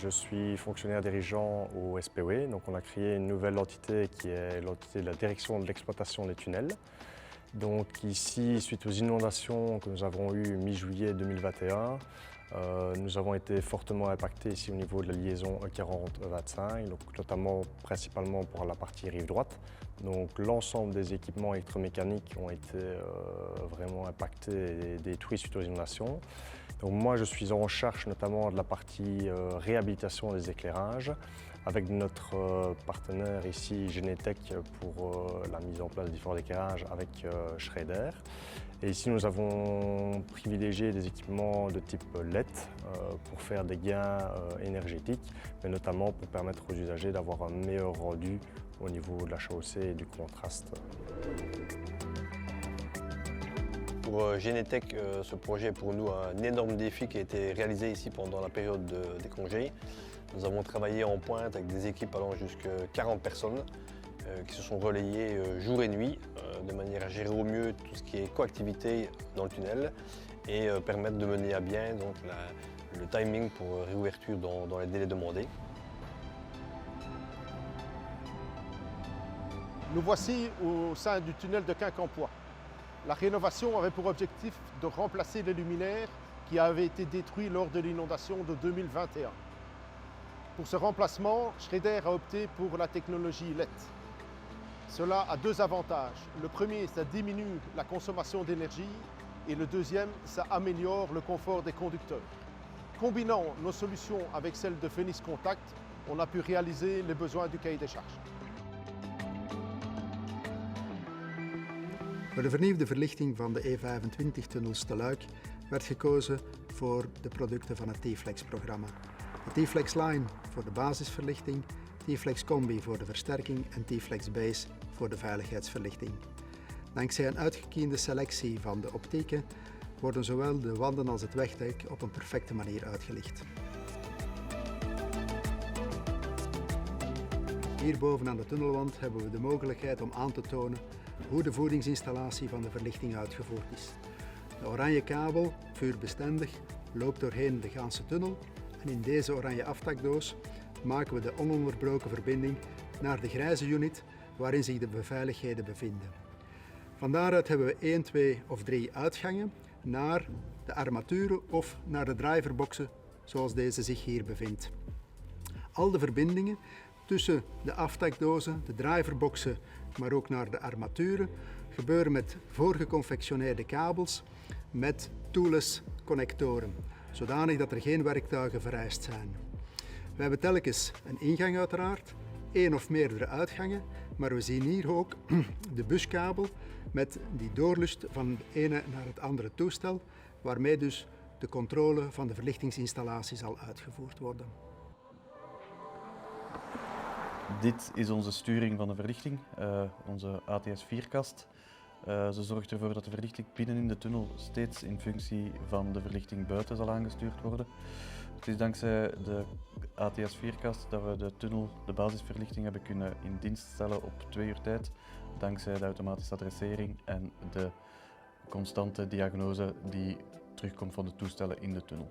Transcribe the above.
Je suis fonctionnaire dirigeant au SPOE, donc on a créé une nouvelle entité qui est l'entité de la direction de l'exploitation des tunnels. Donc ici, suite aux inondations que nous avons eues mi-juillet 2021, nous avons été fortement impactés ici au niveau de la liaison E40-E25, donc notamment principalement pour la partie rive droite. Donc l'ensemble des équipements électromécaniques ont été vraiment impactés et détruits suite aux inondations. Donc moi je suis en charge notamment de la partie réhabilitation des éclairages avec notre partenaire ici Genetec pour la mise en place de différents éclairages avec Schreder. Et ici nous avons privilégié des équipements de type LED pour faire des gains énergétiques, mais notamment pour permettre aux usagers d'avoir un meilleur rendu au niveau de la chaussée et du contraste. Pour Genetec, ce projet est pour nous un énorme défi qui a été réalisé ici pendant la période des congés. Nous avons travaillé en pointe avec des équipes allant jusqu'à 40 personnes qui se sont relayées jour et nuit de manière à gérer au mieux tout ce qui est coactivité dans le tunnel et permettre de mener à bien donc, le timing pour réouverture dans les délais demandés. Nous voici au sein du tunnel de Quincampoix. La rénovation avait pour objectif de remplacer les luminaires qui avaient été détruits lors de l'inondation de 2021. Pour ce remplacement, Schreder a opté pour la technologie LED. Cela a deux avantages. Le premier, ça diminue la consommation d'énergie et le deuxième, ça améliore le confort des conducteurs. Combinant nos solutions avec celles de Phoenix Contact, on a pu réaliser les besoins du cahier des charges. Voor de vernieuwde verlichting van de E25-tunnels te Luik werd gekozen voor de producten van het T-Flex-programma. De T-Flex Line voor de basisverlichting, T-Flex Combi voor de versterking en T-Flex Base voor de veiligheidsverlichting. Dankzij een uitgekiende selectie van de optieken worden zowel de wanden als het wegdek op een perfecte manier uitgelicht. Hierboven aan de tunnelwand hebben we de mogelijkheid om aan te tonen hoe de voedingsinstallatie van de verlichting uitgevoerd is. De oranje kabel, vuurbestendig, loopt doorheen de Gaanse tunnel en in deze oranje aftakdoos maken we de ononderbroken verbinding naar de grijze unit waarin zich de beveiligheden bevinden. Van daaruit hebben we 1, 2 of 3 uitgangen naar de armaturen of naar de driverboxen zoals deze zich hier bevindt. Al de verbindingen tussen de aftakdozen, de driverboxen, maar ook naar de armaturen gebeuren met voorgeconfectioneerde kabels met toolless connectoren, zodanig dat er geen werktuigen vereist zijn. We hebben telkens een ingang uiteraard, 1 of meerdere uitgangen, maar we zien hier ook de buskabel met die doorlust van het ene naar het andere toestel, waarmee dus de controle van de verlichtingsinstallatie zal uitgevoerd worden. Dit is onze sturing van de verlichting, onze ATS4-kast. Ze zorgt ervoor dat de verlichting binnen in de tunnel steeds in functie van de verlichting buiten zal aangestuurd worden. Het is dankzij de ATS4-kast dat we de tunnel, de basisverlichting, hebben kunnen in dienst stellen op 2 uur tijd, dankzij de automatische adressering en de constante diagnose die terugkomt van de toestellen in de tunnel.